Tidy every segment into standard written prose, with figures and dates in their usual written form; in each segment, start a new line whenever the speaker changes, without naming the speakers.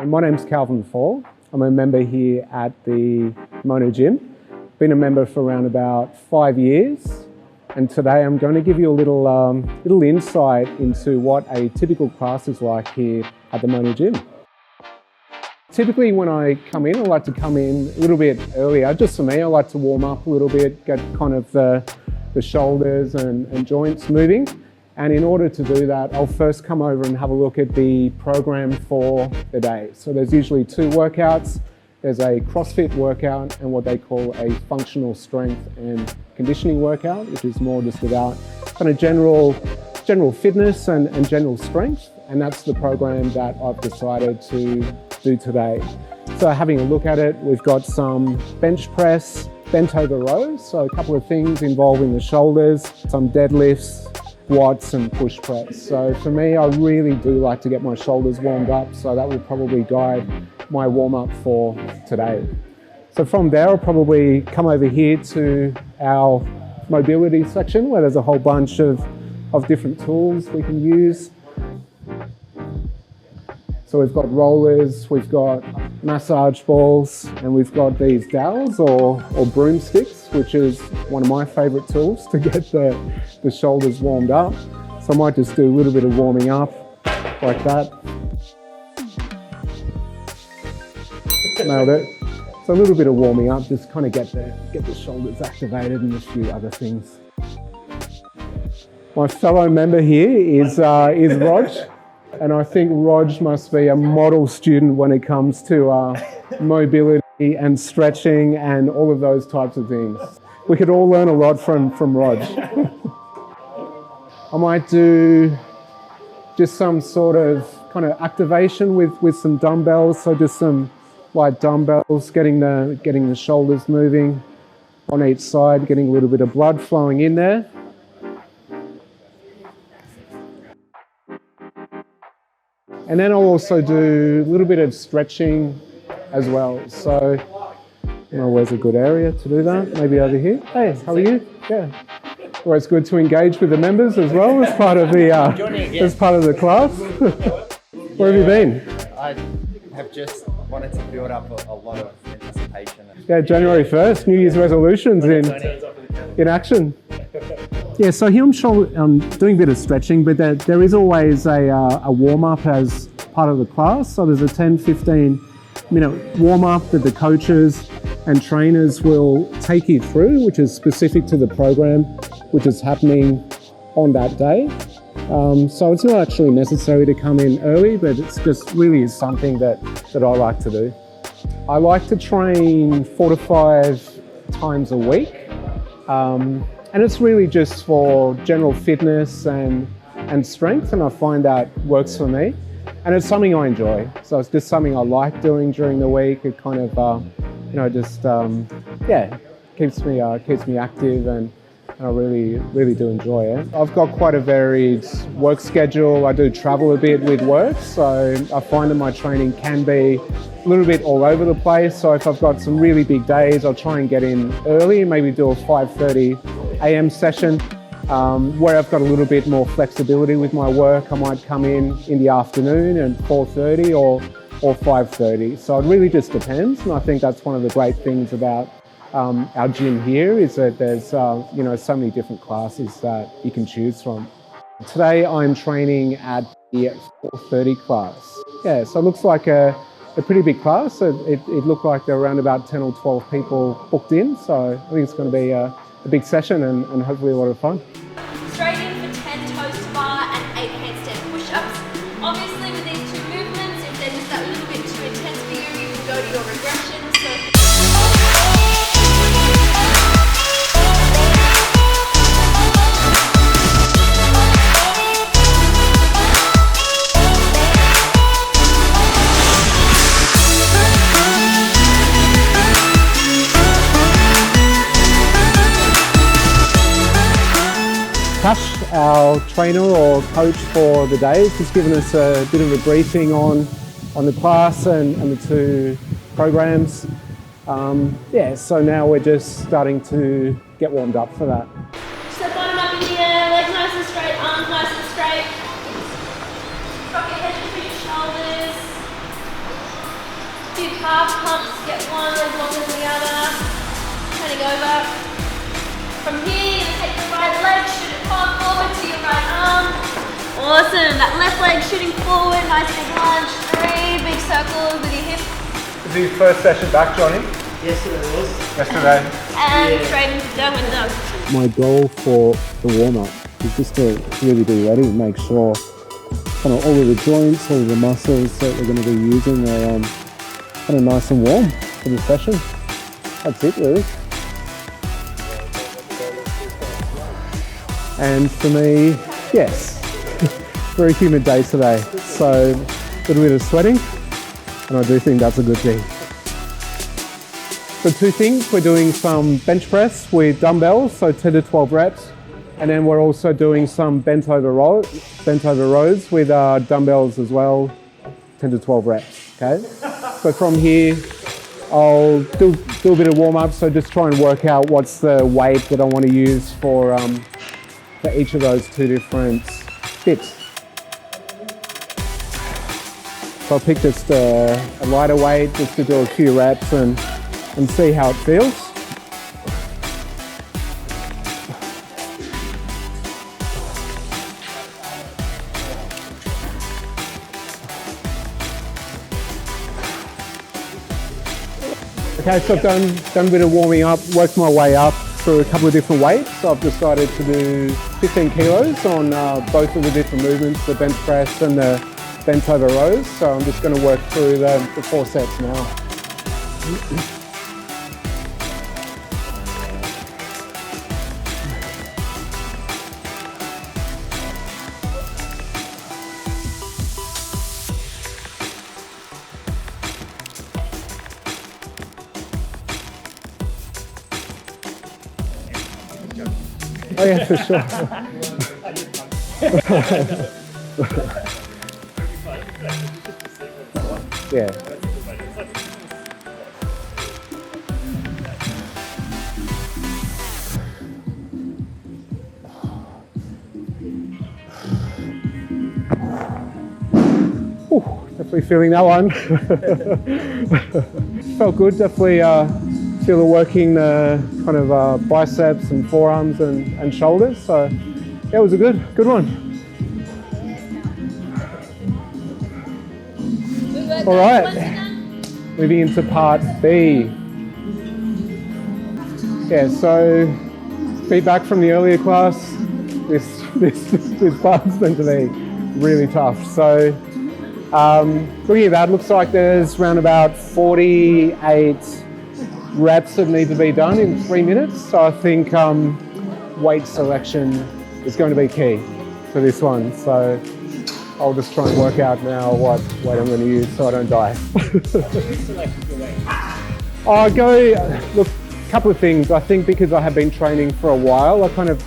My name's Calvin Fall. I'm a member here at the Mono Gym. Been a member for around about 5 years, and today I'm going to give you a little insight into what a typical class is like here at the Mono Gym. Typically when I come in, I like to come in a little bit earlier. Just for me, I like to warm up a little bit, get kind of the shoulders and joints moving. And in order to do that, I'll first come over and have a look at the program for the day. So there's usually 2 workouts. There's a CrossFit workout and what they call a functional strength and conditioning workout, which is more just about kind of general fitness and general strength. And that's the program that I've decided to do today. So having a look at it, we've got some bench press, bent over rows. So a couple of things involving the shoulders, some deadlifts, squats and push press. So for me, I really do like to get my shoulders warmed up. So that will probably guide my warm up for today. So from there, I'll probably come over here to our mobility section where there's a whole bunch of different tools we can use. So we've got rollers, we've got massage balls, and we've got these dowels or broomsticks, which is one of my favorite tools to get the shoulders warmed up. So I might just do a little bit of warming up like that. Nailed it. So a little bit of warming up, just kind of get the shoulders activated and a few other things. My fellow member here is Rog. And I think Rog must be a model student when it comes to mobility and stretching and all of those types of things. We could all learn a lot from Rog. I might do just some sort of kind of activation with some dumbbells. So just some light dumbbells, getting the shoulders moving on each side, getting a little bit of blood flowing in there. And then I'll also do a little bit of stretching as well. So, where's a good area to do that? Maybe over here. Hey, how are you? Yeah. Always good to engage with the members as well as part of the class. Where have you been?
I have just wanted to build up a lot of anticipation.
Yeah, January 1st, New Year's resolutions in action. Yeah, so here I'm doing a bit of stretching, but there is always a warm-up as part of the class. So there's a 10-15 minute warm-up that the coaches and trainers will take you through, which is specific to the program, which is happening on that day. So it's not actually necessary to come in early, but it's just really is something that I like to do. I like to train 4 to 5 times a week. And it's really just for general fitness and strength, and I find that works for me. And it's something I enjoy. So it's just something I like doing during the week. It kind of, keeps me active, and I really do enjoy it. I've got quite a varied work schedule. I do travel a bit with work, so I find that my training can be a little bit all over the place. So if I've got some really big days, I'll try and get in early and maybe do a 5:30 a.m. session. Where I've got a little bit more flexibility with my work, I might come in the afternoon at 4:30 or 5:30. So it really just depends, and I think that's one of the great things about our gym here is that there's so many different classes that you can choose from. Today I'm training at the 4:30 class. Yeah, so it looks like a pretty big class. It looked like there were around about 10 or 12 people booked in, so I think it's going to be a big session and hopefully a lot of fun.
Straight in for 10 toes to bar and 8 handstand push-ups. Obviously with these 2 movements, if they're just that little bit too intense for you, you can go to your regression.
Tash, our trainer or coach for the day, has given us a bit of a briefing on the class and the 2 programs. So now we're just starting to get warmed up for that.
So bottom up in the air, legs nice and straight, arms nice and straight. Drop your head between your shoulders. few calf pumps, get one as long as the other. Turning over. From here, you're going to take the right leg, shoot it forward to your right arm. Awesome, that left leg shooting forward, nice big lunge. 3 big circles with your hip.
Is your first session back, Johnny?
Yesterday was.
Yesterday.
And straight into dog and dog.
My goal for the warm-up is just to really be ready and make sure kind of all of the joints, all of the muscles that we're going to be using are kind of nice and warm for the session. That's it really. And for me, yes, very humid day today, so a little bit of sweating, and I do think that's a good thing. So 2 things, we're doing some bench press with dumbbells, so 10 to 12 reps, and then we're also doing some bent over rows with dumbbells as well, 10 to 12 reps, okay? So from here, I'll do a bit of warm up, so just try and work out what's the weight that I want to use for each of those 2 different bits. So I'll pick just a lighter weight just to do a few reps and see how it feels. Okay, so I've done a bit of warming up, worked my way up through a couple of different weights. So I've decided to do 15 kilos on both of the different movements, the bench press and the bent over rows. So I'm just going to work through the 4 sets now. Oh yeah, for sure. Yeah. Ooh, definitely feeling that one. Felt good, definitely feel the working kind of biceps and forearms and shoulders. So yeah, it was a good one. All right, moving into part B. Yeah, so feedback from the earlier class, this part's meant to be really tough. So looking at that, looks like there's around about 48 reps that need to be done in 3 minutes. So I think weight selection is going to be key for this one. So I'll just try and work out now what weight I'm going to use so I don't die. I'll go, look, a couple of things. I think because I have been training for a while, I kind of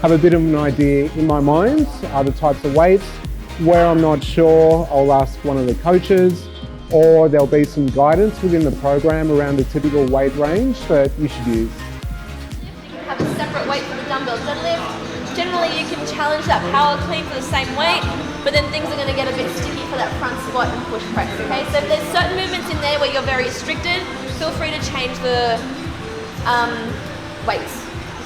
have a bit of an idea in my mind, the types of weights. Where I'm not sure, I'll ask one of the coaches, or there'll be some guidance within the program around the typical weight range that you should use.
You have a separate weight for the dumbbell deadlift. Generally you can challenge that power clean for the same weight, but then things are going to get a bit sticky for that front squat and push press, okay? So if there's certain movements in there where you're very restricted, feel free to change the weights,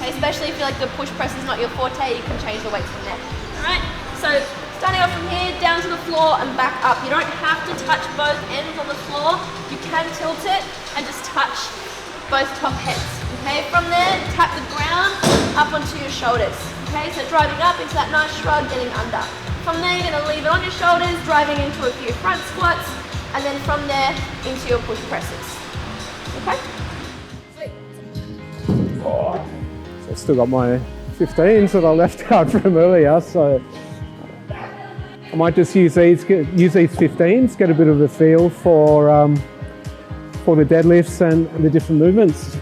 okay? Especially if you like the push press is not your forte, you can change the weights from there, alright? So starting off from here, down to the floor and back up. You don't have to touch both ends on the floor. You can tilt it and just touch both top heads, okay? From there, tap the ground up onto your shoulders, okay? So driving up into that nice shrug, getting under. From there, you're gonna leave it on your shoulders, driving into a few front squats, and then from there, into your push presses, okay? Sweet.
Oh, so I've still got my 15s that I left out from earlier, so I might just use these 15s, get a bit of a feel for the deadlifts and the different movements.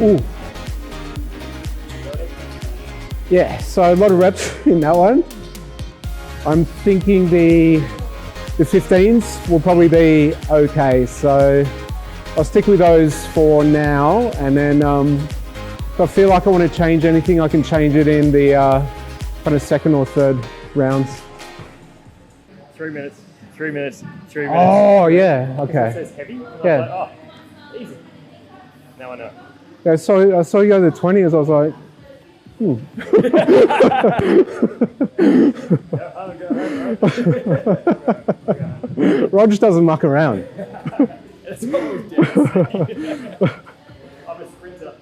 Ooh. Yeah, so a lot of reps in that one. I'm thinking the 15s will probably be okay. So I'll stick with those for now, and then if I feel like I want to change anything, I can change it in the kind of second or third rounds.
3 minutes, 3 minutes, 3 minutes.
Oh yeah,
It
okay.
says heavy. And I was
Yeah.
like, oh, easy. Now I know.
Yeah, I saw you go to the 20s. I was like, Rog just doesn't muck around.
That's what we did. I'm a sprinter.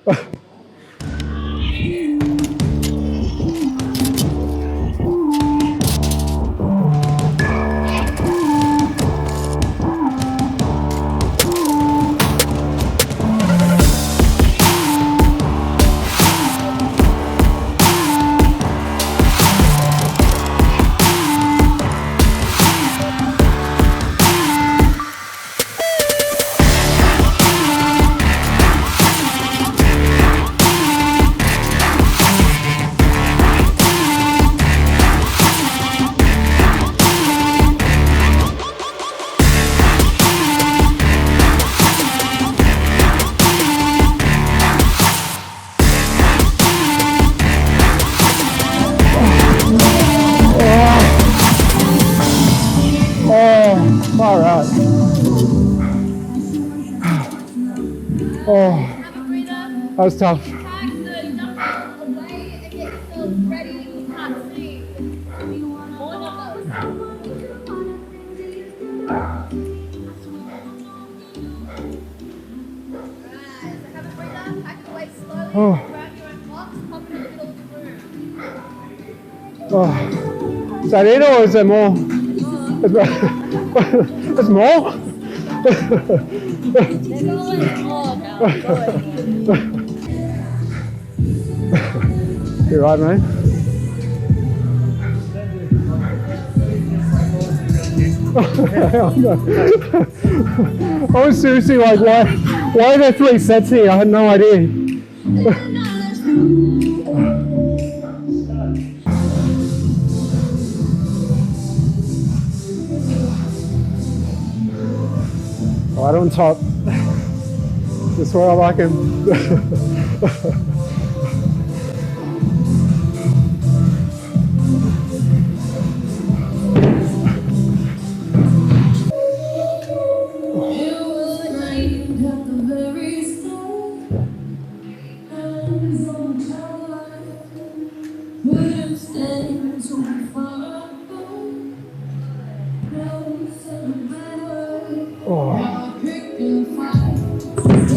Oh, far out. Oh,
Have a breather.
that was tough.
Tag, so jump away and get yourself ready. You can't see. More numbers. Right, so have a breather. Pack it away slowly.
Oh.
Grab your own box. Pop it in the middle of the room.
Oh. Is that it, or is there more? There's more?
There's always more, guys. Always.
You right, mate? I was seriously like, why are there 3 sets here? I had no idea. Right on top. That's where I like him.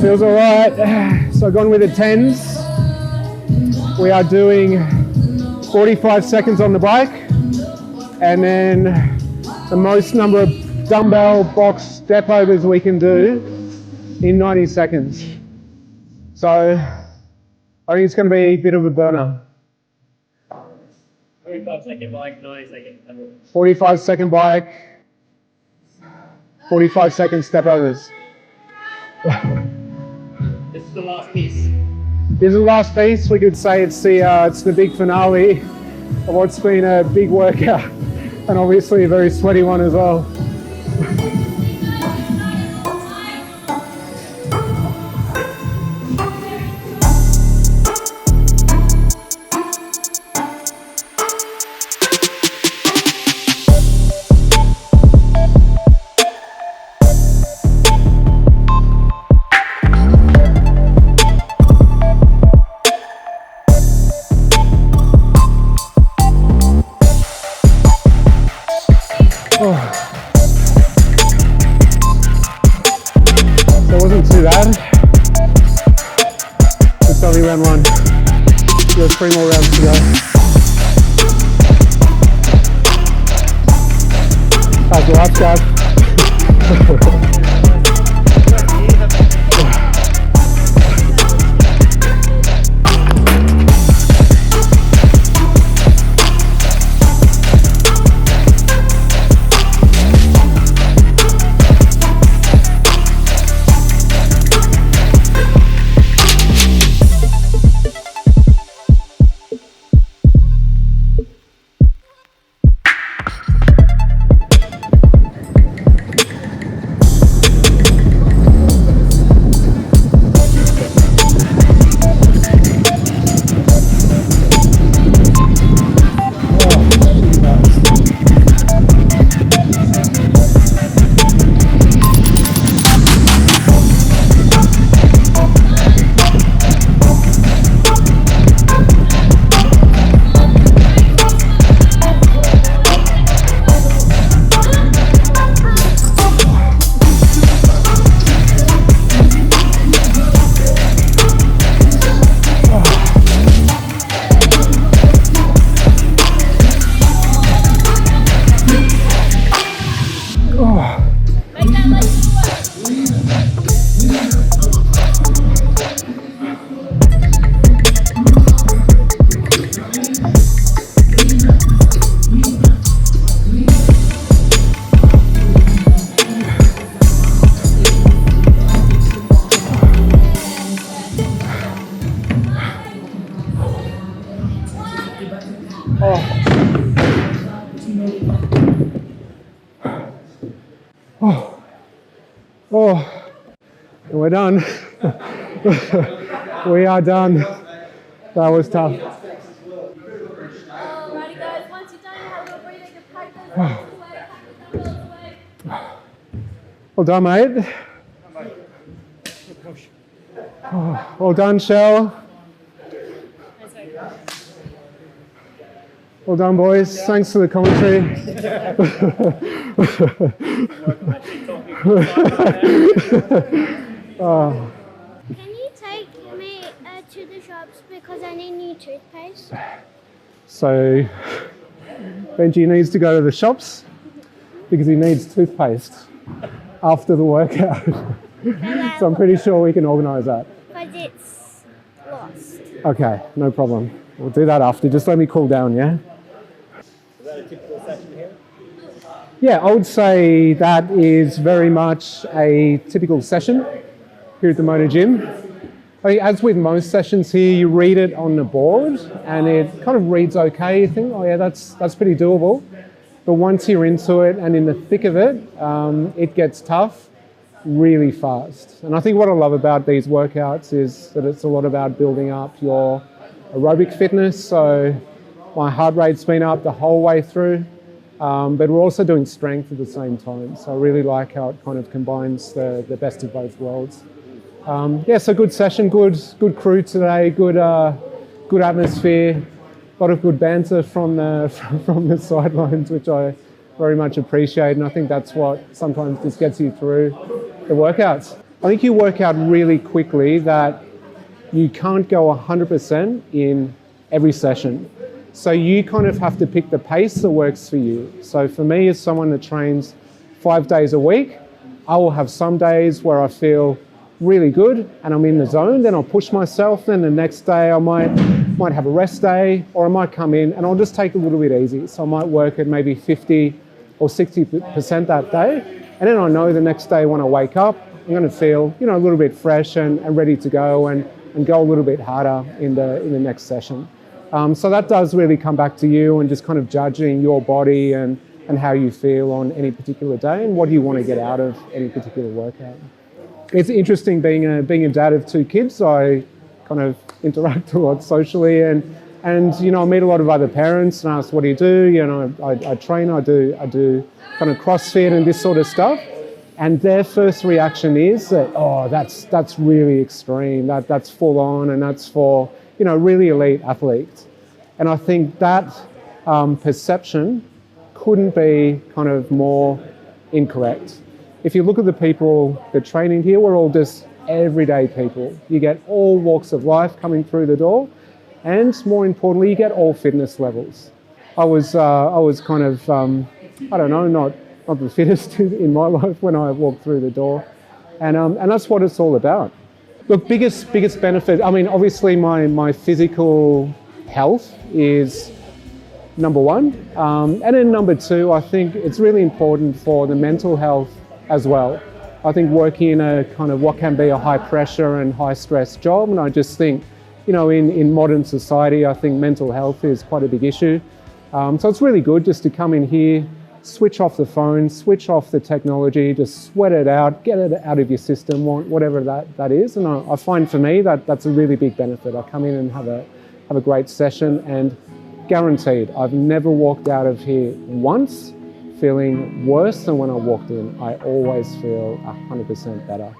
Feels all right. So I've gone with the 10s. We are doing 45 seconds on the bike, and then the most number of dumbbell box step overs we can do in 90 seconds. So I think it's going to be a bit of a burner.
45-second bike, 90-second.
45-second bike, 45-second step overs.
This is the last piece.
This is the last piece. We could say it's the big finale of what's been a big workout, and obviously a very sweaty one as well. That wasn't too bad. It's only round 1. We have 3 more rounds to go. How's the life, guys? Oh, we're done. We are done. That was tough.
Alrighty guys, once you're done, you have a little breather, you can pack those weights away, pack the dumbbells away.
Well done, mate. Oh, well done, Shell. Well done, boys. Thanks for the commentary.
Can you take me to the shops because I need new toothpaste?
So, Benji needs to go to the shops because he needs toothpaste after the workout. So I'm pretty sure we can organise that.
But it's lost.
Okay, no problem. We'll do that after. Just let me cool down, yeah?
Is that a typical session here?
Yeah, I would say that is very much a typical session here at the Mono Gym. I think as with most sessions here, you read it on the board and it kind of reads okay. You think, oh yeah, that's pretty doable. But once you're into it and in the thick of it, it gets tough really fast. And I think what I love about these workouts is that it's a lot about building up your aerobic fitness. So my heart rate's been up the whole way through, but we're also doing strength at the same time. So I really like how it kind of combines the best of both worlds. Yeah, so good session, good crew today, good atmosphere, a lot of good banter from the sidelines, which I very much appreciate. And I think that's what sometimes just gets you through the workouts. I think you work out really quickly that you can't go 100% in every session. So you kind of have to pick the pace that works for you. So for me, as someone that trains 5 days a week, I will have some days where I feel really good and I'm in the zone, then I'll push myself, then the next day I might have a rest day, or I might come in and I'll just take it a little bit easy. So I might work at maybe 50 or 60% that day, and then I know the next day when I wake up, I'm going to feel, a little bit fresh and ready to go and go a little bit harder in the next session. So that does really come back to you and just kind of judging your body and how you feel on any particular day and what do you want to get out of any particular workout. It's interesting being a dad of 2 kids. I kind of interact a lot socially and I meet a lot of other parents and ask, what do you do? I train, I do kind of CrossFit and this sort of stuff. And their first reaction is that, oh, that's really extreme, that's full on, and that's for, really elite athletes. And I think that perception couldn't be kind of more incorrect. If you look at the people that train in here, we're all just everyday people. You get all walks of life coming through the door, and more importantly, you get all fitness levels. I was kind of, I don't know, not the fittest in my life when I walked through the door, and that's what it's all about. Look, biggest benefit. I mean, obviously, my physical health is number one, and then number two, I think it's really important for the mental health as well. I think working in a kind of what can be a high pressure and high stress job, and I just think, in modern society, I think mental health is quite a big issue. So it's really good just to come in here, switch off the phone, switch off the technology, just sweat it out, get it out of your system, whatever that is. And I find for me that's a really big benefit. I come in and have a great session, and guaranteed, I've never walked out of here once feeling worse than when I walked in. I always feel 100% better.